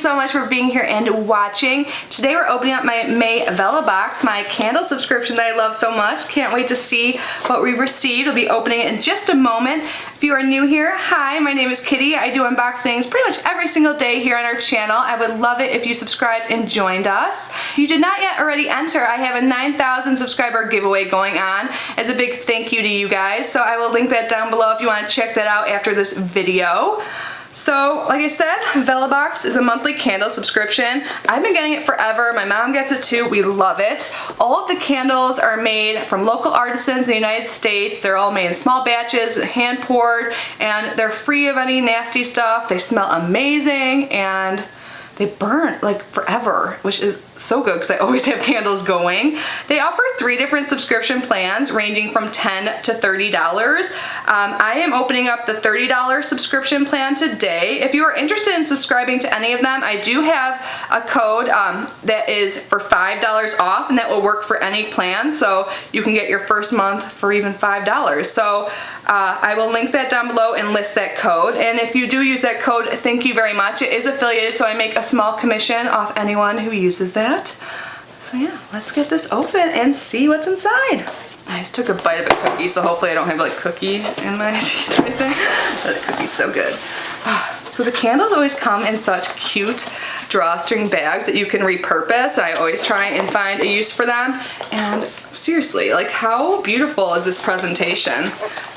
so much for being here and watching. Today we're opening up my May Vellabox, my candle subscription that I love so much. Can't wait to see what we received. We'll be opening it in just a moment. If you are new here, hi, my name is Kitty. I do unboxings pretty much every single day here on our channel. I would love it if you subscribed and joined us. If you did not yet already enter, I have a 9,000 subscriber giveaway going on as a big thank you to you guys. So I will link that down below if you want to check that out after this video. So, like I said, Vellabox is a monthly candle subscription. I've been getting it forever. My mom gets it too. We love it. All of the candles are made from local artisans in the United States. They're all made in small batches, hand poured, and they're free of any nasty stuff. They smell amazing, and they burn like forever, which is so good because I always have candles going. They offer 3 different subscription plans ranging from $10 to $30. I am opening up the $30 subscription plan today. If you are interested in subscribing to any of them, I do have a code that is for $5 off, and that will work for any plan, so you can get your first month for even $5. So I will link that down below and list that code, and if you do use that code, thank you very much. It is affiliated, so I make a small commission off anyone who uses that. So yeah, let's get this open and see what's inside. I just took a bite of a cookie, so hopefully I don't have like cookie in my teeth or anything. But the cookie's so good. So the candles always come in such cute drawstring bags that you can repurpose. I always try and find a use for them. And seriously, like how beautiful is this presentation?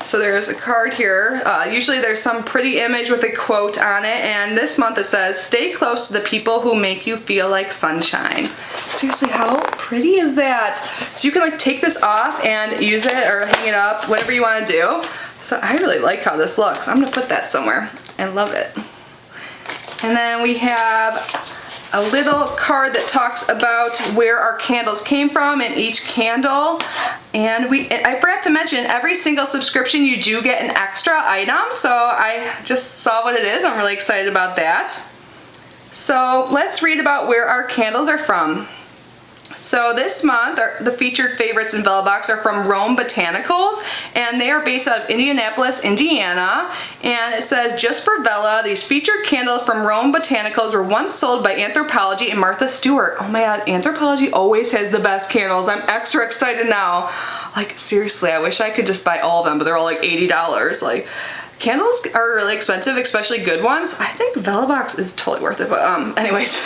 So there's a card here. Usually there's some pretty image with a quote on it, and this month it says, "Stay close to the people who make you feel like sunshine." Seriously, how pretty is that? So you can like take this off and use it or hang it up, whatever you want to do. So I really like how this looks. I'm gonna put that somewhere. I love it. And then we have a little card that talks about where our candles came from in each candle. And I forgot to mention, every single subscription you do get an extra item, so I just saw what it is. I'm really excited about that. So let's read about where our candles are from. So this month, the featured favorites in Vellabox are from Rome Botanicals, and they are based out of Indianapolis, Indiana. And it says, "Just for Vella, these featured candles from Rome Botanicals were once sold by Anthropologie and Martha Stewart." Oh my god, Anthropologie always has the best candles. I'm extra excited now. Like seriously, I wish I could just buy all of them, but they're all like $80. Like, candles are really expensive, especially good ones. I think Vellabox is totally worth it, but anyways.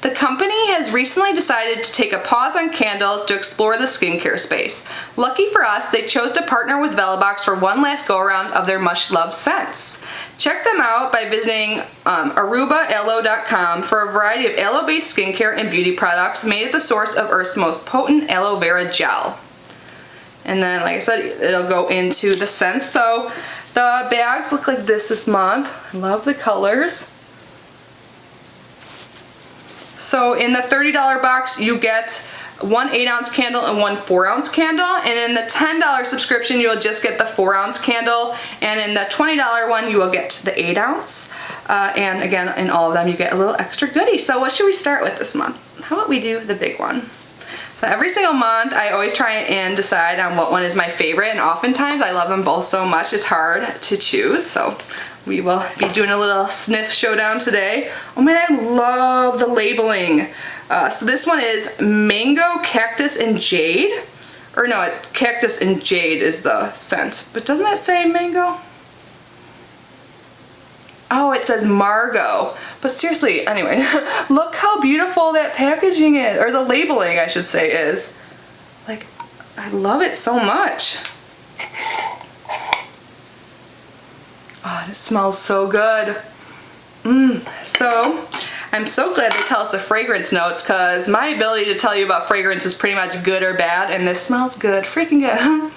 The company has recently decided to take a pause on candles to explore the skincare space. Lucky for us, they chose to partner with Vellabox for one last go-around of their much-loved scents. Check them out by visiting arubaaloe.com for a variety of aloe-based skincare and beauty products made at the source of Earth's most potent aloe vera gel. And then, like I said, it'll go into the scents. So the bags look like this month. I love the colors. So in the $30 box, you get one 8-ounce candle and one 4-ounce candle. And in the $10 subscription, you'll just get the 4-ounce candle. And in the $20 one, you will get the 8-ounce. And again, in all of them, you get a little extra goodie. So what should we start with this month? How about we do the big one? So every single month, I always try and decide on what one is my favorite, and oftentimes I love them both so much it's hard to choose. So we will be doing a little sniff showdown today. Oh man, I love the labeling. So this one is Mango, Cactus, and Jade. Or no, Cactus and Jade is the scent. But doesn't that say mango? Oh, it says Margot. But seriously, anyway, look how beautiful that packaging is, or the labeling, I should say, is. Like, I love it so much. Oh, it smells so good. So, I'm so glad they tell us the fragrance notes, because my ability to tell you about fragrance is pretty much good or bad, and this smells good, freaking good.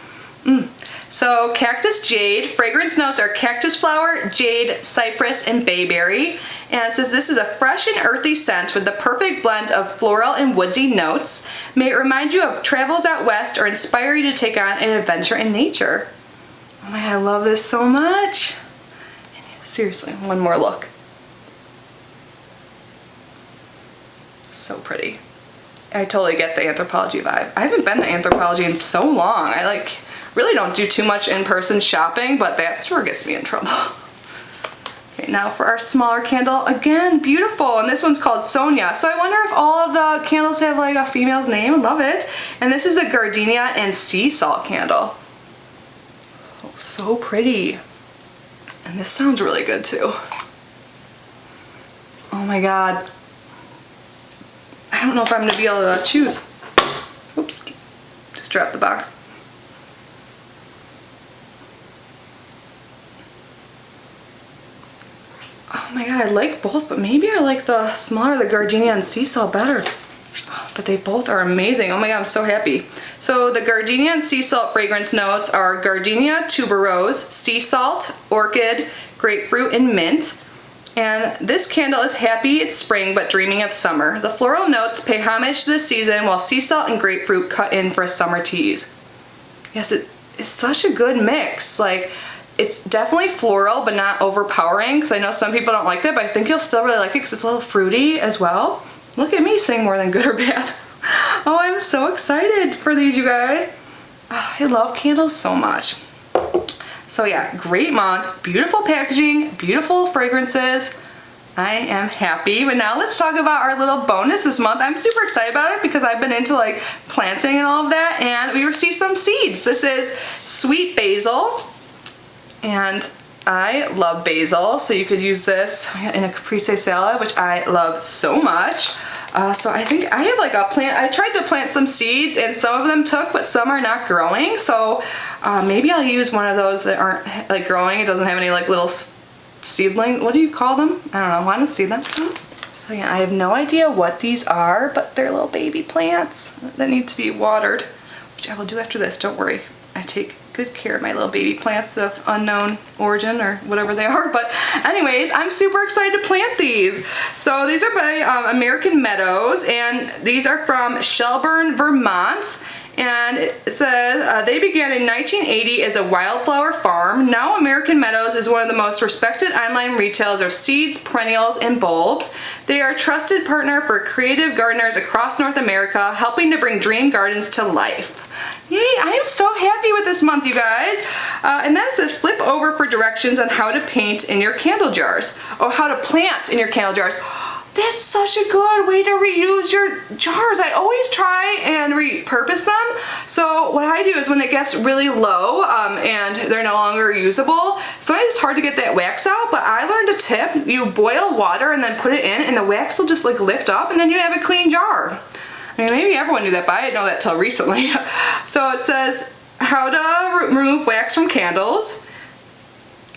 So Cactus Jade, fragrance notes are cactus flower, jade, cypress, and bayberry. And it says this is a fresh and earthy scent with the perfect blend of floral and woodsy notes. May it remind you of travels out west or inspire you to take on an adventure in nature. Oh my god, I love this so much. Seriously, one more look. So pretty. I totally get the Anthropologie vibe. I haven't been to Anthropologie in so long. I really don't do too much in-person shopping, but that store gets me in trouble. Okay, now for our smaller candle, again, beautiful, and this one's called Sonia. So I wonder if all of the candles have like a female's name. I love it. And this is a gardenia and sea salt candle. Oh, so pretty. And this sounds really good too. Oh my God. I don't know if I'm gonna be able to choose. Oops, just dropped the box. Oh my God, I like both, but maybe I like the smaller, the gardenia and sea salt better. But they both are amazing. Oh my God, I'm so happy. So the gardenia and sea salt fragrance notes are gardenia, tuberose, sea salt, orchid, grapefruit, and mint. And this candle is happy it's spring but dreaming of summer. The floral notes pay homage to the season while sea salt and grapefruit cut in for a summer tease. Yes, it is such a good mix. Like, it's definitely floral but not overpowering, because I know some people don't like that, but I think you'll still really like it because it's a little fruity as well. Look at me saying more than good or bad. Oh, I'm so excited for these, you guys. Oh, I love candles so much. So yeah, great month, beautiful packaging, beautiful fragrances. I am happy, but now let's talk about our little bonus this month. I'm super excited about it because I've been into like planting and all of that, and we received some seeds. This is sweet basil, and I love basil, so you could use this in a caprese salad, which I love so much. So I think I have like a plant. I tried to plant some seeds and some of them took, but some are not growing. So maybe I'll use one of those that aren't like growing. It doesn't have any like little seedling. What do you call them? I don't know. Want to see them? So yeah, I have no idea what these are, but they're little baby plants that need to be watered, which I will do after this. Don't worry. I take good care of my little baby plants of unknown origin or whatever they are. But anyways, I'm super excited to plant these. So these are by American Meadows, and these are from Shelburne, Vermont. And it says they began in 1980 as a wildflower farm. Now American Meadows is one of the most respected online retailers of seeds, perennials, and bulbs. They are a trusted partner for creative gardeners across North America, helping to bring dream gardens to life. Yay, I am so happy with this month, you guys. And then it says flip over for directions on how to paint in your candle jars. Oh, how to plant in your candle jars. That's such a good way to reuse your jars. I always try and repurpose them. So what I do is when it gets really low and they're no longer usable, sometimes it's hard to get that wax out, but I learned a tip. You boil water and then put it in, and the wax will just like lift up, and then you have a clean jar. I mean, maybe everyone knew that, but I didn't know that till recently. So it says how to remove wax from candles.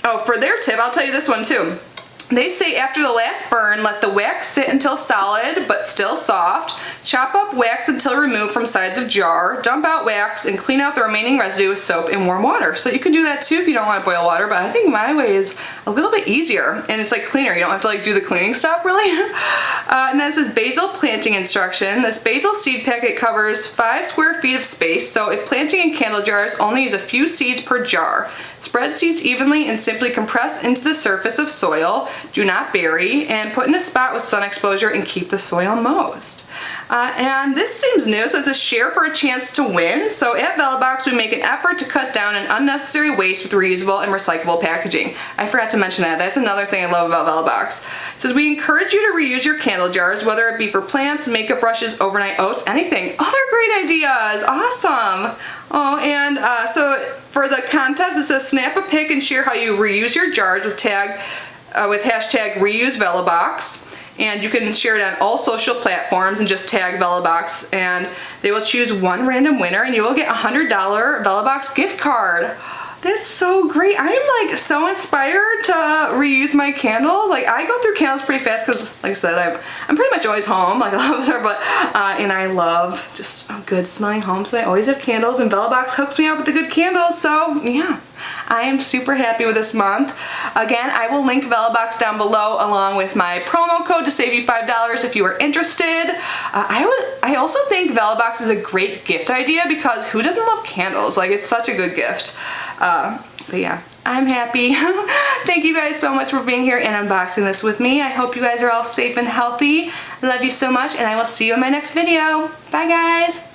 Oh, for their tip, I'll tell you this one too. They say after the last burn, let the wax sit until solid but still soft. Chop up wax until removed from sides of jar. Dump out wax and clean out the remaining residue with soap and warm water. So you can do that too if you don't want to boil water, but I think my way is a little bit easier and it's like cleaner. You don't have to like do the cleaning stuff really. And then it says basil planting instruction. This basil seed packet covers 5 square feet of space, so if planting in candle jars, only use a few seeds per jar. Spread seeds evenly and simply compress into the surface of soil. Do not bury, and put in a spot with sun exposure and keep the soil moist. And this seems new, so it says share for a chance to win. So at Vellabox, we make an effort to cut down on unnecessary waste with reusable and recyclable packaging. I forgot to mention that. That's another thing I love about Vellabox. It says we encourage you to reuse your candle jars, whether it be for plants, makeup brushes, overnight oats, anything. Other great ideas. Awesome. Oh, and so for the contest, it says snap a pic and share how you reuse your jars with hashtag reuse Vellabox. And you can share it on all social platforms and just tag Vellabox, and they will choose one random winner and you will get a $100 Vellabox gift card. That's so great. I'm like so inspired to reuse my candles. Like I go through candles pretty fast because like I said, I'm pretty much always home, like I love her, but and I love just a good smelling home, so I always have candles, and Vellabox hooks me up with the good candles. So yeah, I am super happy with this month. Again, I will link Vellabox down below along with my promo code to save you $5 if you are interested. I also think Vellabox is a great gift idea because who doesn't love candles? Like it's such a good gift. But yeah, I'm happy. Thank you guys so much for being here and unboxing this with me. I hope you guys are all safe and healthy. I love you so much, and I will see you in my next video. Bye guys.